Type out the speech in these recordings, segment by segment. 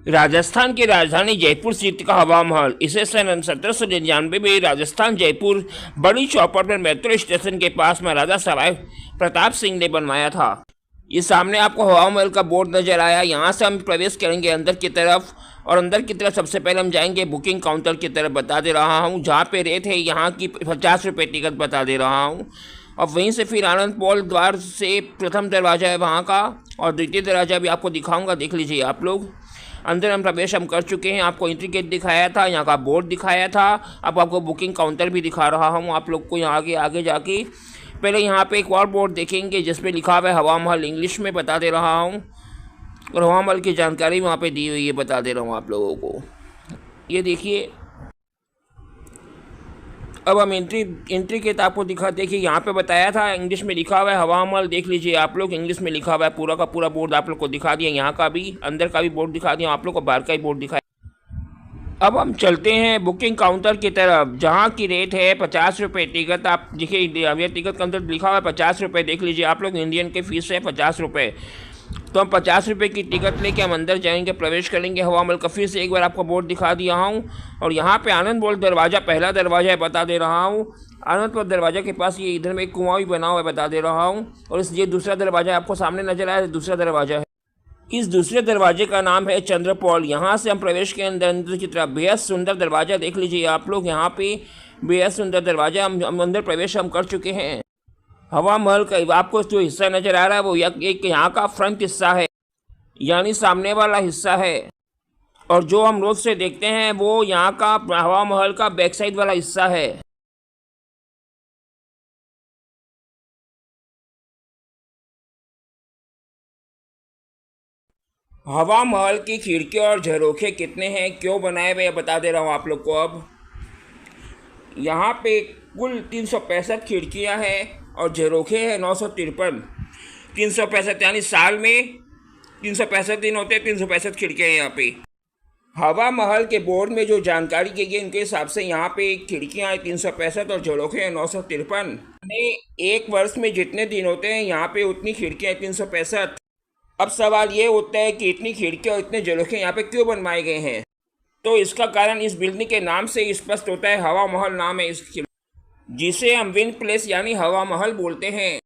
राजस्थान की राजधानी जयपुर स्थित का हवा महल इसे सन 1799 में राजस्थान जयपुर बड़ी चौपड़ पर मेट्रो स्टेशन के पास में राजा सवाई प्रताप सिंह ने बनवाया था। ये सामने आपको हवा महल का बोर्ड नजर आया। यहाँ से हम प्रवेश करेंगे अंदर की तरफ, और अंदर की तरफ सबसे पहले हम जाएंगे बुकिंग काउंटर की तरफ। बता दे रहा हूँ जहाँ पे रेट है यहाँ की 50 रुपये टिकट बता दे रहा हूँ। और वहीं से फिर आनंद पोल द्वार से प्रथम दरवाज़ा है वहाँ का, और द्वितीय दरवाज़ा भी आपको दिखाऊंगा, देख लीजिए आप लोग। अंदर हम प्रवेश हम कर चुके हैं। आपको एंट्री गेट दिखाया था, यहाँ का बोर्ड दिखाया था। अब आपको बुकिंग काउंटर भी दिखा रहा हूँ आप लोग को। यहाँ आगे आगे जाके पहले यहाँ पे एक और बोर्ड देखेंगे जिसपे लिखा हुआ है हवा महल, इंग्लिश में बता दे रहा हूँ, और हवा महल की जानकारी वहाँ पे दी हुई है, बता दे रहा हूँ आप लोगों को। ये देखिए, अब हम एंट्री गेट आपको दिखा, देखिए यहाँ पे बताया था इंग्लिश में लिखा हुआ है हवा महल, देख लीजिए आप लोग, इंग्लिश में लिखा हुआ है। पूरा का पूरा बोर्ड आप लोग को दिखा दिया, यहाँ का भी अंदर का भी बोर्ड दिखा दिया आप लोग को, बाहर का भी बोर्ड दिखाया। अब हम चलते हैं बुकिंग काउंटर की तरफ, जहाँ की रेट है 50 रुपये टिकट। आप देखिए टिकट काउंटर लिखा हुआ है 50 रुपये, देख लीजिए आप लोग, इंडियन की फीस है 50 रुपये। तो हम 50 रुपये की टिकट लेके हम अंदर जाएंगे, प्रवेश करेंगे हवा महल का। फिर से एक बार आपको बोर्ड दिखा दिया हूँ, और यहाँ पे आनंद बोल दरवाज़ा पहला दरवाज़ा है, बता दे रहा हूँ। आनंद बोल दरवाज़ा के पास ये इधर में एक कुआं भी बना हुआ है, बता दे रहा हूँ। और इस ये दूसरा दरवाज़ा आपको सामने नजर आया, दूसरा दरवाज़ा है। इस दूसरे दरवाजे का नाम है चंद्रपौल। यहाँ से हम प्रवेश के अंदर की तरफ, बेहद सुंदर दरवाज़ा देख लीजिए आप लोग, यहाँ पे बेहद सुंदर दरवाज़ा। हम अंदर प्रवेश हम कर चुके हैं। हवा महल का आपको जो हिस्सा नजर आ रहा है वो एक यहाँ का फ्रंट हिस्सा है, यानी सामने वाला हिस्सा है। और जो हम रोज से देखते हैं वो यहाँ का हवा महल का बैक साइड वाला हिस्सा है। हवा महल की खिड़की और झरोखे कितने हैं, क्यों बनाए हुए, बता दे रहा हूँ आप लोग को। अब यहाँ पे कुल 365 खिड़कियाँ हैं और झरोखे हैं 953। 365 यानी साल में 365 दिन होते हैं, 365 खिड़कियाँ हैं यहाँ पे। हवा महल के बोर्ड में जो जानकारी की गई उनके हिसाब से यहाँ पे खिड़कियाँ 365 और झरोखे हैं 953। एक वर्ष में जितने दिन होते हैं यहाँ पे उतनी खिड़कियाँ 365। अब सवाल ये होता है कि इतनी खिड़कियाँ और इतने झरोखे यहाँ पे क्यों बनवाए गए हैं। तो इसका कारण इस बिल्डिंग के नाम से ही स्पष्ट होता है, हवा महल नाम है इस, जिसे हम विंड प्लेस यानी हवा महल बोलते हैं,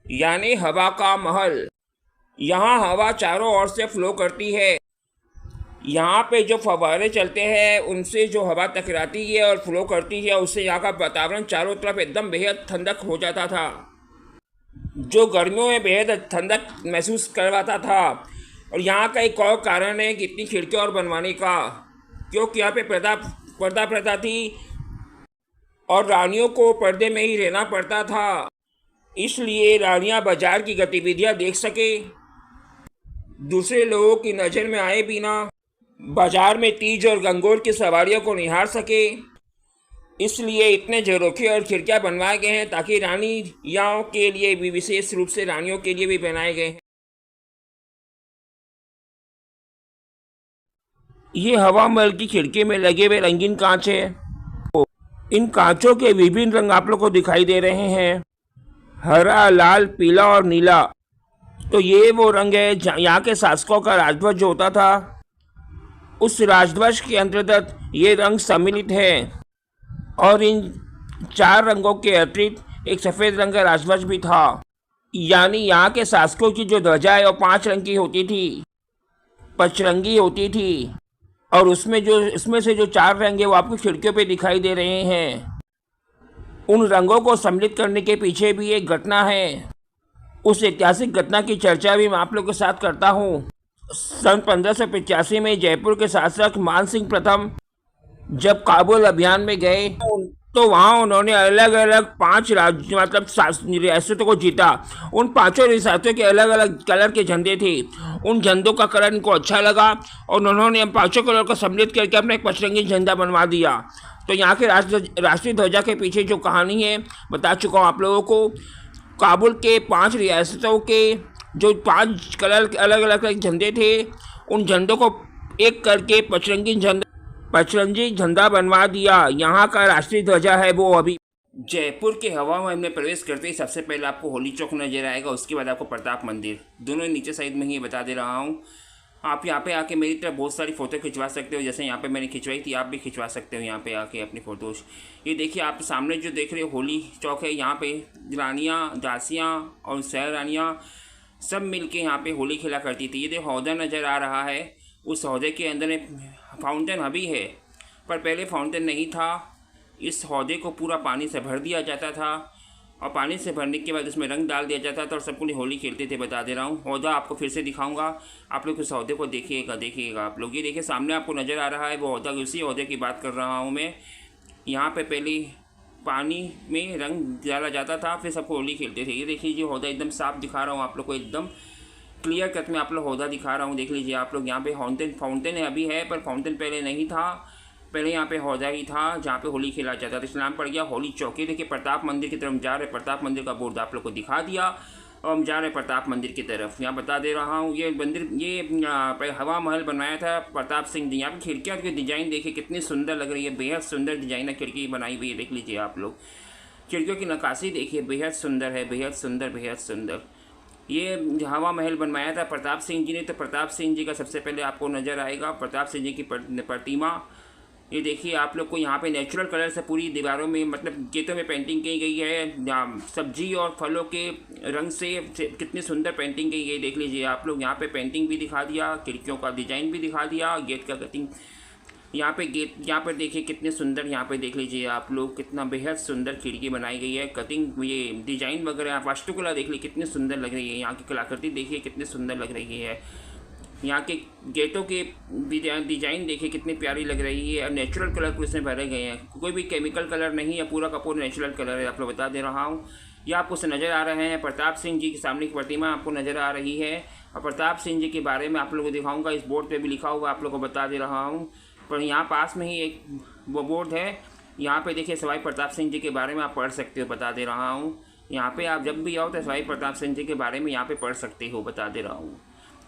यानी हवा का महल। यहाँ हवा चारों ओर से फ्लो करती है। यहाँ पे जो फव्वारे चलते हैं उनसे जो हवा टकराती है और फ्लो करती है, उससे यहाँ का वातावरण चारों तरफ एकदम बेहद ठंडक हो जाता था, जो गर्मियों में बेहद ठंडक महसूस करवाता था। और यहाँ का एक और कारण है कि इतनी खिड़कियाँ और बनवाने का, क्योंकि यहाँ पे पर्दा प्रथा थी और रानियों को पर्दे में ही रहना पड़ता था, इसलिए रानियाँ बाजार की गतिविधियाँ देख सके, दूसरे लोगों की नज़र में आए बिना बाजार में तीज और गंगोर की सवारियों को निहार सके। इसलिए इतने झरोखे और खिड़कियाँ बनवाए गए हैं, ताकि रानियों के लिए भी, विशेष रूप से रानियों के लिए भी बनाए गए हैं। ये हवा महल की खिड़की में लगे हुए रंगीन कांच है। इन कांचों के विभिन्न रंग आप लोग को दिखाई दे रहे हैं, हरा, लाल, पीला और नीला। तो ये वो रंग है यहाँ के शासकों का राजध्वज जो होता था, उस राजध्वज के अंतर्गत ये रंग सम्मिलित है। और इन 4 रंगों के अतिरिक्त एक सफ़ेद रंग का राजध्वज भी था, यानी यहाँ के शासकों की जो ध्वजा है वो 5 रंग की होती थी, पचरंगी होती थी। और उसमें से जो 4 रंग है वो आपको खिड़कियों पे दिखाई दे रहे हैं। उन रंगों को सम्मिलित करने के पीछे भी एक घटना है। उस ऐतिहासिक घटना की चर्चा भी मैं आप लोगों के साथ करता हूँ। सन 1585 में जयपुर के शासक मान सिंह प्रथम जब काबुल अभियान में गए, तो वहाँ उन्होंने अलग अलग 5 राज्य मतलब रियासतों को जीता। उन 5 रियासतों के अलग अलग कलर के झंडे थे। उन झंडों का कलर इनको अच्छा लगा और उन्होंने 5 कलर को सम्मिलित करके अपना एक पचरंगी झंडा बनवा दिया। तो यहाँ के राष्ट्रीय ध्वजा के पीछे जो कहानी है बता चुका हूँ आप लोगों को। काबुल के 5 रियासतों के जो 5 कलर के अलग अलग झंडे थे, उन झंडों को एक करके पचरंगी झंडा बनवा दिया। यहाँ का राष्ट्रीय ध्वजा है वो अभी। जयपुर के हवा महल में प्रवेश करते ही सबसे पहले आपको होली चौक नजर आएगा, उसके बाद आपको प्रताप मंदिर, दोनों नीचे साइड में ही बता दे रहा हूँ। आप यहाँ पे आके मेरी तरफ बहुत सारी फ़ोटो खिंचवा सकते हो, जैसे यहाँ पे मैंने खिंचवाई थी, आप भी खिंचवा सकते हो यहाँ पे आके अपनी फ़ोटोज़। ये देखिए आप सामने जो देख रहे हो होली चौक है, यहाँ पे रानियाँ, दासियाँ और शहर रानियाँ सब मिल के यहाँ पे होली खेला करती थी। ये देखो हौदा नज़र आ रहा है, उस हौदे के अंदर एक फाउंटेन अभी है, पर पहले फाउंटेन नहीं था। इस हौदे को पूरा पानी से भर दिया जाता था और पानी से भरने के बाद उसमें रंग डाल दिया जाता था और सब लोग होली खेलते थे। बता दे रहा हूँ, हौदा आपको फिर से दिखाऊंगा, आप लोग इस हौदे को देखिएगा आप लोग। ये देखिए सामने आपको नज़र आ रहा है वो हौदा, उसी हौदे की बात कर रहा हूँ मैं। यहाँ पे पहले पानी में रंग डाला जाता था, फिर सबको होली खेलते थे। ये देख लीजिए हौदा एकदम साफ दिखा रहा हूँ आप लोग को, एकदम क्लियर कट में आप लोग हौदा दिखा रहा हूँ। देख लीजिए आप लोग, यहाँ पे फाउंटेन है अभी है, पर फाउंटेन पहले नहीं था, पहले यहाँ पे हौदा ही था जहाँ पे होली खेला जाता था। इसलिए नाम पड़ गया होली चौक। देखिए प्रताप मंदिर की तरफ जा रहे, प्रताप मंदिर का बोर्ड आप लोग को दिखा दिया और हम जा रहे प्रताप मंदिर की तरफ। यहाँ बता दे रहा हूँ ये मंदिर, ये हवा महल बनाया था प्रताप सिंह जी। यहाँ पे खिड़कियाँ की डिज़ाइन देखिए कितनी सुंदर लग रही है, बेहद सुंदर डिज़ाइन है खिड़की बनाई हुई है। देख लीजिए आप लोग खिड़कियों की नक्काशी देखिए, बेहद सुंदर है, बेहद सुंदर, बेहद सुंदर। ये हवा महल बनवाया था प्रताप सिंह जी ने, तो प्रताप सिंह जी का सबसे पहले आपको नज़र आएगा प्रताप सिंह जी की प्रतिमा। ये देखिए आप लोग को यहाँ पे नेचुरल कलर से पूरी दीवारों में, मतलब गेटों में पेंटिंग की गई है, सब्जी और फलों के रंग से कितनी सुंदर पेंटिंग की गई। देख लीजिए आप लोग, यहाँ पे पेंटिंग भी दिखा दिया, खिड़कियों का डिज़ाइन भी दिखा दिया, गेट का कटिंग यहाँ पे गेट, यहाँ पर देखिए कितने सुंदर, यहाँ पे देख लीजिए आप लोग कितना बेहद सुंदर खिड़की बनाई गई है, कटिंग, ये डिज़ाइन वगैरह, वास्तुकला देख लीजिए कितनी सुंदर लग रही है। यहाँ की कलाकृति देखिए कितनी सुंदर लग रही है। यहाँ के गेटों के डिज़ाइन देखिए कितनी प्यारी लग रही है और नेचुरल कलर को इसमें भरे गए हैं, कोई भी केमिकल कलर नहीं है, पूरा का पूरा नेचुरल कलर है। आप लोग बता दे रहा हूँ, ये आपको से नज़र आ रहे हैं प्रताप सिंह जी के सामने की प्रतिमा आपको नज़र आ रही है। और प्रताप सिंह जी के बारे में आप लोगों को दिखाऊंगा, इस बोर्ड पे भी लिखा हुआ आप लोग को बता दे रहा हूँ। पर यहाँ पास में ही एक वो बोर्ड है, यहाँ पे देखिए सवाई प्रताप सिंह जी के बारे में आप पढ़ सकते हो, बता दे रहा हूँ। यहाँ पे आप जब भी आओ तो सवाई प्रताप सिंह जी के बारे में यहाँ पे पढ़ सकते हो, बता दे रहा हूँ।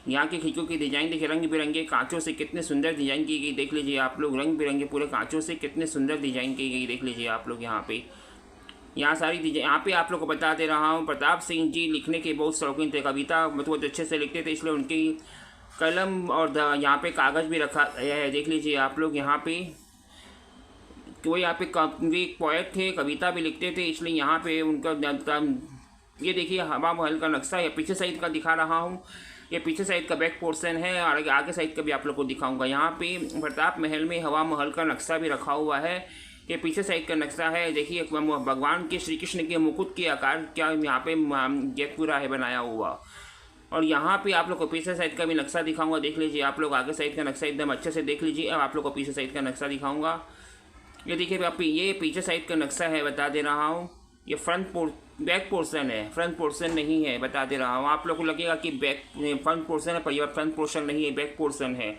यहाँ के खिड़कियों की डिज़ाइन देखिए, रंग बिरंगे कांचों से कितने सुंदर डिज़ाइन की गई। देख लीजिए आप लोग, रंग बिरंगे पूरे कांचों से कितने सुंदर डिज़ाइन की गई। देख लीजिए आप लोग यहाँ पे, यहाँ सारी डिजाइन, यहाँ पे आप लोग को बता दे रहा हूँ। प्रताप सिंह जी लिखने के बहुत शौकीन थे, कविता बहुत अच्छे से लिखते थे, इसलिए उनकी कलम और यहाँ पे कागज़ भी रखा गया है। देख लीजिए आप लोग यहाँ पे, वो यहाँ पे एक पोएट थे, कविता भी लिखते थे, इसलिए यहाँ पे उनका ये देखिए हवा महल का नक्शा है, पीछे साइड का दिखा रहा हूँ। ये पीछे साइड का बैक पोर्शन है और आगे साइड का भी आप लोग को दिखाऊंगा। यहाँ पे प्रताप महल में हवा महल का नक्शा भी रखा हुआ है, ये पीछे साइड का नक्शा है। देखिए भगवान के श्री कृष्ण के मुकुट के आकार क्या यहाँ पे गेट पूरा है बनाया हुआ। और यहाँ पे आप लोग को पीछे साइड का भी नक्शा दिखाऊंगा। देख लीजिए आप लोग, आगे साइड का नक्शा एकदम अच्छे से देख लीजिए। अब आप लोग को पीछे साइड का नक्शा दिखाऊंगा। ये देखिए आप, ये पीछे साइड का नक्शा है, बता दे रहा हूँ। ये बैक पोर्शन है, फ्रंट पोर्शन नहीं है, बता दे रहा हूँ। आप लोग को लगेगा कि फ्रंट पोर्शन है, पर यह फ्रंट पोर्शन नहीं है, बैक पोर्शन है।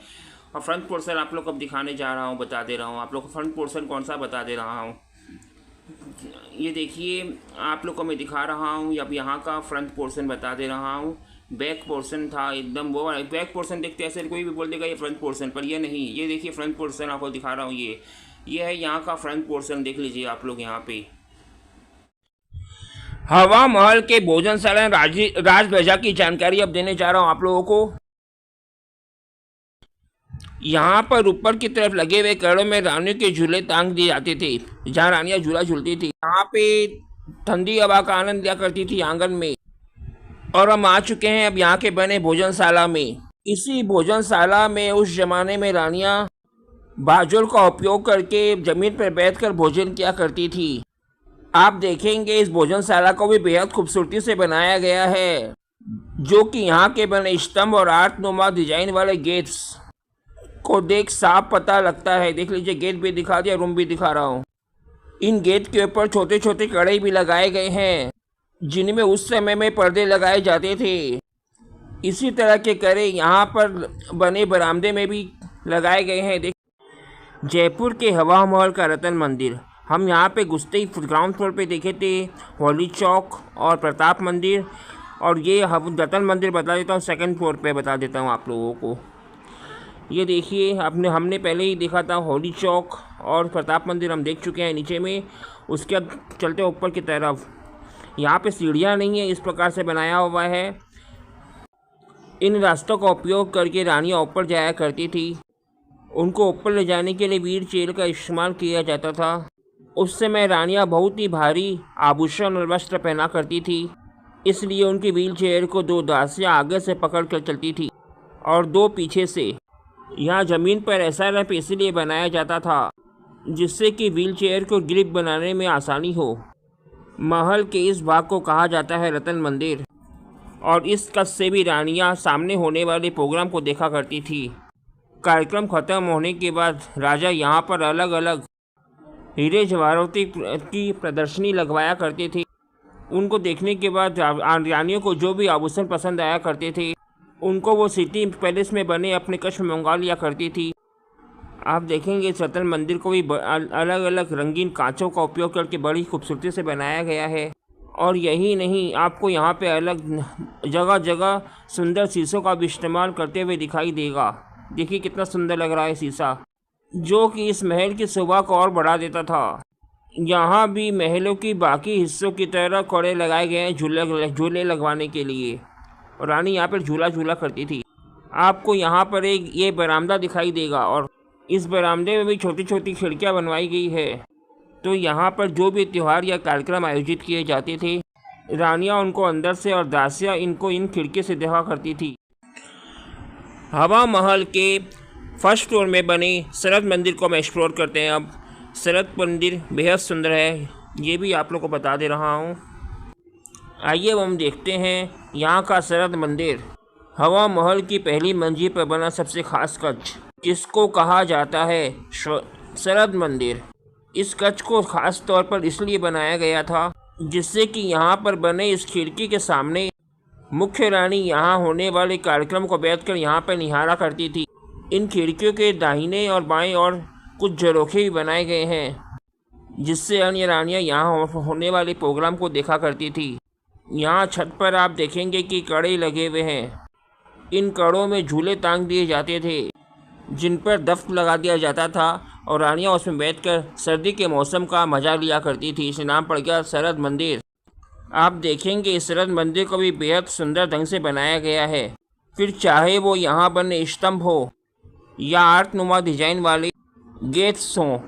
और फ्रंट पोर्शन आप लोग को अब दिखाने जा रहा हूँ, बता दे रहा हूँ आप लोग को फ्रंट पोर्शन कौन सा बता दे रहा हूँ। ये देखिए आप लोग को मैं दिखा रहा हूँ, अब यहाँ का फ्रंट पोर्शन बता दे रहा हूँ। बैक पोर्शन था एकदम, वो बैक पोर्शन देखते ऐसे कोई भी बोल देगा ये फ्रंट पोर्शन, पर ये नहीं। ये देखिए फ्रंट पोर्शन आपको दिखा रहा हूँ, ये है यहाँ का फ्रंट पोर्शन। देख लीजिए आप लोग यहाँ पे हवा महल के भोजनशाला राज ध्वजा की जानकारी अब देने जा रहा हूँ आप लोगों को। यहाँ पर ऊपर की तरफ लगे हुए कड़ों में रानियों के झूले टांग दिए जाते थे, जहाँ रानियाँ झूला झूलती थी। यहाँ पे ठंडी हवा का आनंद लिया करती थी आंगन में। और हम आ चुके हैं अब यहाँ के बने भोजनशाला में। इसी भोजनशाला में उस जमाने में रानियाँ बाजुल का उपयोग करके जमीन पर बैठकर भोजन किया करती थी। आप देखेंगे इस भोजनशाला को भी बेहद खूबसूरती से बनाया गया है, जो कि यहाँ के बने स्तंभ और आर्टनुमा डिजाइन वाले गेट्स को देख साफ पता लगता है। देख लीजिए गेट भी दिखा दिया, रूम भी दिखा रहा हूँ। इन गेट के ऊपर छोटे छोटे कड़े भी लगाए गए हैं, जिनमें उस समय में पर्दे लगाए जाते थे। इसी तरह के कड़े यहाँ पर बने बरामदे में भी लगाए गए हैं। देख, जयपुर के हवा महल का रतन मंदिर, हम यहाँ पे घुसते ही ग्राउंड फ्लोर पे देखे थे होली चौक और प्रताप मंदिर, और ये रतन मंदिर बता देता हूँ सेकंड फ्लोर पे बता देता हूँ आप लोगों को। ये देखिए हमने पहले ही देखा था होली चौक और प्रताप मंदिर, हम देख चुके हैं नीचे में। उसके बाद चलते ऊपर की तरफ, यहाँ पे सीढ़ियाँ नहीं है, इस प्रकार से बनाया हुआ है। इन रास्तों का उपयोग करके रानियाँ ऊपर जाया करती थी। उनको ऊपर ले जाने के लिए व्हील चेयर का इस्तेमाल किया जाता था। उस समय रानियाँ बहुत ही भारी आभूषण और वस्त्र पहना करती थी, इसलिए उनकी व्हील चेयर को 2 दासियाँ आगे से पकड़ कर चलती थी और 2 पीछे से। यहाँ ज़मीन पर ऐसा रैंप इसलिए बनाया जाता था जिससे कि व्हील चेयर को ग्रिप बनाने में आसानी हो। महल के इस भाग को कहा जाता है रतन मंदिर, और इस कक्ष से भी रानियाँ सामने होने वाले प्रोग्राम को देखा करती थी। कार्यक्रम खत्म होने के बाद राजा यहाँ पर अलग अलग हीरे जवाहरात की प्रदर्शनी लगवाया करते थे। उनको देखने के बाद रानियों को जो भी आभूषण पसंद आया करते थे, उनको वो सिटी पैलेस में बने अपने कक्ष में मंगवा लिया करती थी। आप देखेंगे इस रतन मंदिर को भी अलग अलग रंगीन कांचों का उपयोग करके बड़ी खूबसूरती से बनाया गया है। और यही नहीं, आपको यहाँ पे अलग जगह जगह सुंदर शीशों का भी इस्तेमाल करते हुए दिखाई देगा। देखिए कितना सुंदर लग रहा है शीशा, जो कि इस महल की शोभा को और बढ़ा देता था। यहाँ भी महलों की बाकी हिस्सों की तरह कड़े लगाए गए हैं झूले लगवाने के लिए, और रानी यहाँ पर झूला करती थी। आपको यहाँ पर एक ये बरामदा दिखाई देगा, और इस बरामदे में भी छोटी छोटी खिड़कियाँ बनवाई गई है। तो यहाँ पर जो भी त्यौहार या कार्यक्रम आयोजित किए जाते थे, रानियाँ उनको अंदर से और दासियाँ इनको इन खिड़की से देखा करती थी। हवा महल के फर्स्ट फ्लोर में बने शरद मंदिर को हम एक्सप्लोर करते हैं। अब शरद मंदिर बेहद सुंदर है, ये भी आप लोग को बता दे रहा हूँ। आइए अब हम देखते हैं यहाँ का शरद मंदिर। हवा महल की पहली मंजिल पर बना सबसे खास कक्ष, जिसको कहा जाता है शरद मंदिर। इस कक्ष को खास तौर पर इसलिए बनाया गया था जिससे कि यहाँ पर बने इस खिड़की के सामने मुख्य रानी यहाँ होने वाले कार्यक्रम को बैठकर यहाँ पर निहारा करती थी। इन खिड़कियों के दाहिने और बाएं और कुछ झरोखे भी बनाए गए हैं, जिससे अन्य रानियाँ यहाँ होने वाले प्रोग्राम को देखा करती थी। यहाँ छत पर आप देखेंगे कि कड़े लगे हुए हैं। इन कड़ों में झूले टांग दिए जाते थे, जिन पर दफ्त लगा दिया जाता था, और रानियाँ उसमें बैठकर सर्दी के मौसम का मजा लिया करती थी। इसे नाम पड़ गया शरद मंदिर। आप देखेंगे इस शरद मंदिर को भी बेहद सुंदर ढंग से बनाया गया है। फिर चाहे वो यहाँ बने स्तंभ हो, या आर्टनुमा डिजाइन वाले गेट्स हों,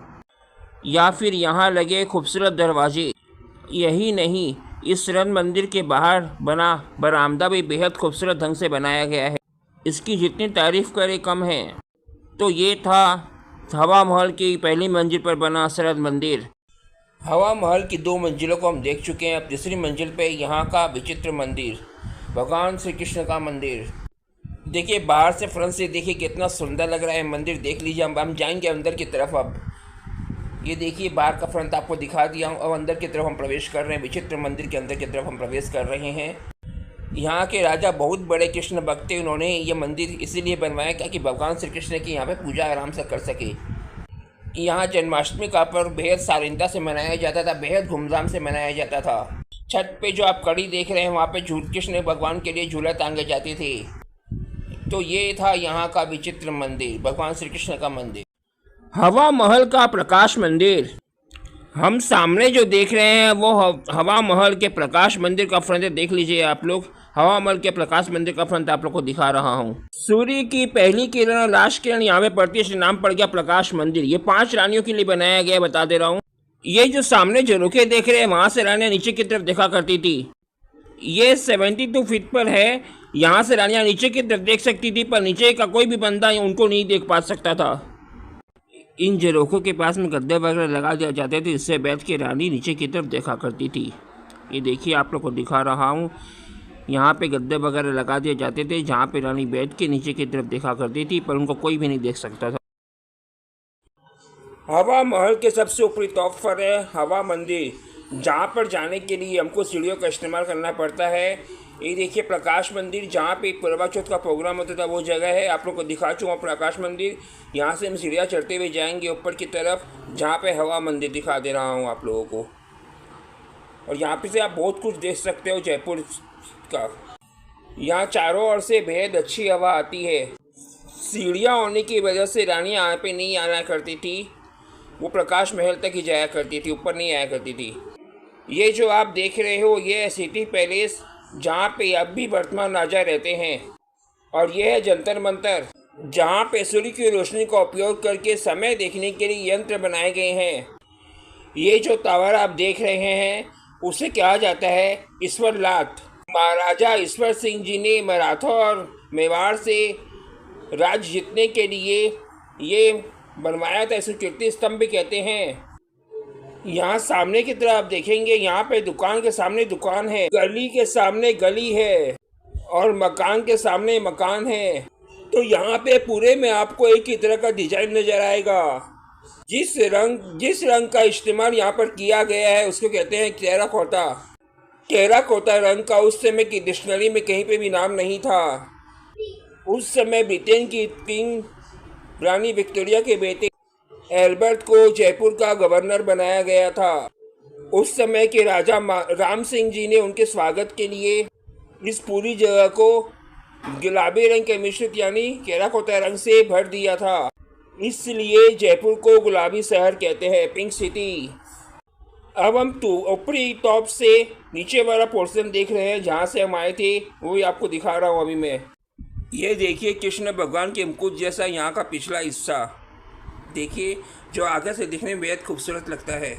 या फिर यहाँ लगे खूबसूरत दरवाजे। यही नहीं, इस शरद मंदिर के बाहर बना बरामदा भी बेहद खूबसूरत ढंग से बनाया गया है। इसकी जितनी तारीफ़ करें कम है। तो ये था हवा महल की पहली मंजिल पर बना शरद मंदिर। हवा महल की 2 मंजिलों को हम देख चुके हैं। अब तीसरी मंजिल पे यहाँ का विचित्र मंदिर, भगवान श्री कृष्ण का मंदिर। देखिए बाहर से फ्रंट से देखिए कितना सुंदर लग रहा है मंदिर, देख लीजिए। हम जाएंगे अंदर की तरफ। अब ये देखिए बाहर का फ्रंट आपको दिखा दिया हूँ। अब अंदर की तरफ हम प्रवेश कर रहे हैं। विचित्र मंदिर के अंदर की तरफ हम प्रवेश कर रहे हैं। यहाँ के राजा बहुत बड़े कृष्ण भक्त थे। उन्होंने ये मंदिर इसीलिए बनवाया ताकि भगवान श्री कृष्ण की यहाँ पे पूजा आराम से कर सके। यहाँ जन्माष्टमी का पर्व बेहद शालीनता से मनाया जाता था, बेहद धूमधाम से मनाया जाता था। छत पे जो आप कड़ी देख रहे हैं, वहाँ पे कृष्ण भगवान के लिए झूला टांगे जाते थे। तो ये था यहाँ का विचित्र मंदिर, भगवान श्री कृष्ण का मंदिर। हवा महल का प्रकाश मंदिर। हम सामने जो देख रहे हैं वो हवा महल के प्रकाश मंदिर का फ्रंट देख लीजिए आप लोग। हवा महल के प्रकाश मंदिर का फ्रंट आप लोग को दिखा रहा हूँ। सूर्य की पहली किरण और लास्ट किरण यहाँ पे पड़ती है, इसलिए नाम पड़ गया प्रकाश मंदिर। ये 5 रानियों के लिए बनाया गया, बता दे रहा हूँ। ये जो सामने झरोखे देख रहे हैं, वहाँ से रानियाँ नीचे की तरफ देखा करती थी। ये 72 फीट पर है। यहाँ से रानियाँ नीचे की तरफ देख सकती थी, पर नीचे का कोई भी बंदा उनको नहीं देख पा सकता था। इन झरोखों के पास में गद्दे वगैरह लगा दिया जाते थे, इससे बैठ के रानी नीचे की तरफ देखा करती थी। ये देखिए आप लोग को दिखा रहा हूँ। यहाँ पे गद्दे वगैरह लगा दिए जाते थे, जहाँ पे रानी बैठ के नीचे की तरफ देखा करती थी, पर उनको कोई भी नहीं देख सकता था। हवा महल के सबसे ऊपरी टॉप पर है हवा मंदिर, जहाँ पर जाने के लिए हमको सीढ़ियों का इस्तेमाल करना पड़ता है। ये देखिए प्रकाश मंदिर, जहाँ पे करवा चौथ का प्रोग्राम होता था, वो जगह है। आप लोग को दिखा चुका प्रकाश मंदिर। यहाँ से हम सीढ़ियाँ चढ़ते हुए जाएंगे ऊपर की तरफ, जहाँ पे हवा मंदिर दिखा दे रहा हूँ आप लोगों को। और यहाँ पे से आप बहुत कुछ देख सकते हो जयपुर का। यहाँ चारों ओर से बेहद अच्छी हवा आती है। सीढ़ियाँ होने की वजह से रानियाँ यहाँ पे नहीं आना करती थी, वो प्रकाश महल तक ही जाया करती थी, ऊपर नहीं आया करती थी। ये जो आप देख रहे हो, ये सिटी पैलेस, जहाँ पे अब भी वर्तमान राजा रहते हैं। और यह है जंतर मंतर, जहाँ पे सूर्य की रोशनी का उपयोग करके समय देखने के लिए यंत्र बनाए गए हैं। ये जो टावर आप देख रहे हैं उसे कहा जाता है ईश्वर लाट। महाराजा ईश्वर सिंह जी ने मराठा और मेवाड़ से राज्य जीतने के लिए ये बनवाया था। इसे कीर्ति स्तंभ भी कहते हैं। यहाँ सामने की तरफ आप देखेंगे, यहाँ पे दुकान के सामने दुकान है, गली के सामने गली है और मकान के सामने मकान है। तो यहाँ पे पूरे में आपको एक ही तरह का डिजाइन नजर आएगा। जिस रंग का इस्तेमाल यहाँ पर किया गया है उसको कहते हैं टेराकोटा। टेराकोटा रंग का उस समय की डिक्शनरी में कहीं पे भी नाम नहीं था। उस समय ब्रिटेन की किंग रानी विक्टोरिया के बेटे एल्बर्ट को जयपुर का गवर्नर बनाया गया था। उस समय के राजा राम सिंह जी ने उनके स्वागत के लिए इस पूरी जगह को गुलाबी रंग के मिश्रित यानी टेराकोटा रंग से भर दिया था। इसलिए जयपुर को गुलाबी शहर कहते हैं, पिंक सिटी। अब हम ऊपरी टॉप से नीचे वाला पोर्शन देख रहे हैं, जहाँ से हम आए थे वो भी आपको दिखा रहा हूँ अभी मैं। ये देखिए कृष्ण भगवान के मुकुट जैसा यहाँ का पिछला हिस्सा देखिए, जो आगे से दिखने में बेहद खूबसूरत लगता है।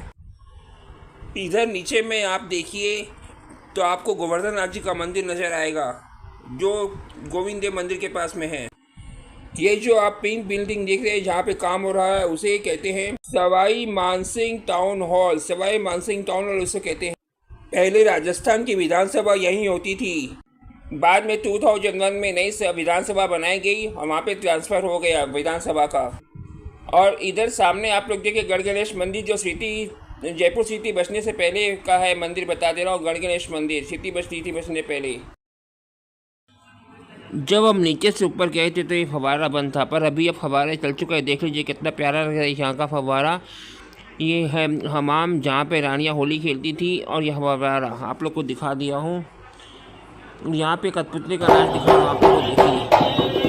इधर नीचे में आप देखिए तो आपको गोवर्धन नाथ जी का मंदिर नज़र आएगा, जो गोविंद देव मंदिर के पास में है। ये जो आप पिंक बिल्डिंग देख रहे हैं जहाँ पे काम हो रहा है उसे कहते हैं Sawai Mansingh town hall. Sawai Mansingh town hall उसे कहते हैं। पहले राजस्थान की विधानसभा यहीं होती थी। बाद में 2001 में नई विधानसभा बनाई गई और वहाँ पे ट्रांसफ़र हो गया विधानसभा का। और इधर सामने आप लोग देखिए गढ़ गणेश मंदिर, जो सिटी जयपुर सिटी बसने से पहले का है मंदिर, बता दे रहा हूँ। गढ़ गणेश मंदिर सिटी बसने पहले। जब हम नीचे से ऊपर गए थे तो ये फव्वारा बंद था, पर अभी अब फव्वारे चल चुका है। देख लीजिए कितना प्यारा लग रहा है यहाँ का फव्वारा। ये है हमाम जहाँ पे रानियाँ होली खेलती थी, और यह फव्वारा आप लोग को दिखा दिया हूँ। यहाँ पे कठपुतली का नाच दिखा रहा हूँ आप लोग को, देखिए।